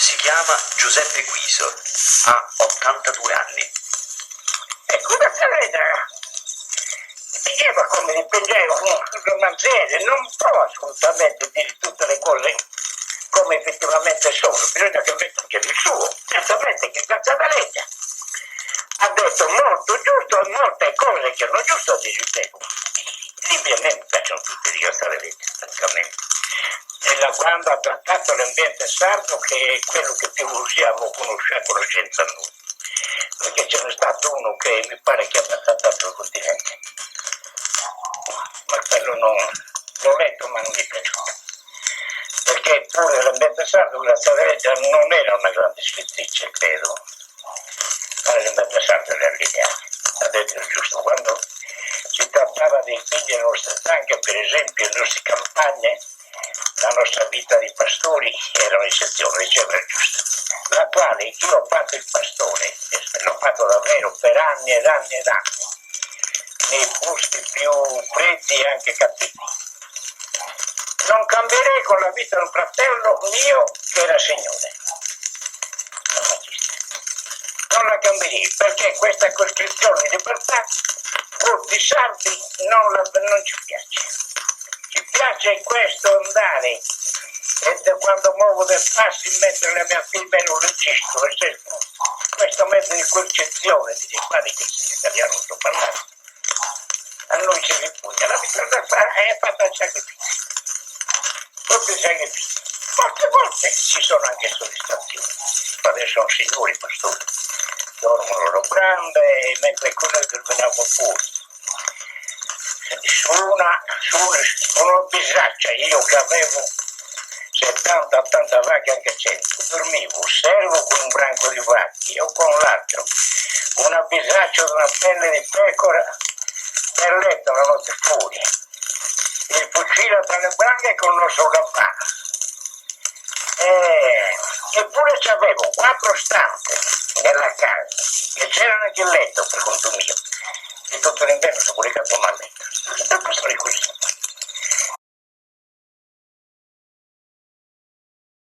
Si chiama Giuseppe Guiso, ha 82 anni. E cosa sarete? Diceva come dipingeva un romanziere, non può assolutamente dire tutte le cose come effettivamente sono, bisogna che metta anche il suo. Certamente che Cazzavaleggio ha detto molto giusto e molte cose che non giusto di ripeto. I libri a me mi piacciono tutti di Cazzavaleggio, praticamente. E da quando ha trattato l'ambiente sardo, che è quello che più usiamo a conoscenza noi. Perché ce n'è stato uno che mi pare che abbia trattato il continente. Ma quello non l'ho letto, ma non mi è piaciuto. Perché pure l'ambiente sardo, la Cazzavaleggio non era una grande scrittrice, credo. Ma l'ambiente sardo era lineare. Ha detto giusto, quando si trattava dei figli delle nostre zanche, per esempio, le nostre campagne, la nostra vita di pastori era un'eccezione, diceva il giusto. La quale io ho fatto il pastore, e l'ho fatto davvero per anni ed anni ed anni, nei posti più freddi e anche cattivi. Non cambierei con la vita di un fratello mio che era signore. Non la cambierei, perché questa costrizione di libertà, molti sardi non ci piace. Ci piace questo andare, e quando muovo dei passi mettere la mia firma in un registro, questo mezzo di concezione di fare che italiano non sto parlando. A noi ci ripugna, la vita da fare è fatta al sacrificio. Proprio sacrificio. Molte volte ci sono anche soddisfazioni. Adesso sono signori pastori, dormono lo grande, mentre noi dormiamo fuori. Su una bisaccia, io che avevo 70-80 vacche, anche 100, dormivo servo con un branco di vacche o con l'altro, una bisaccia di una pelle di pecora per letto la notte fuori, il fucile tra le branche con lo sovrappato. Eppure c'avevo 4 stanze nella casa e c'era anche il letto per conto mio, e tutto l'inverno sono coricato a letto. Sempre storie così.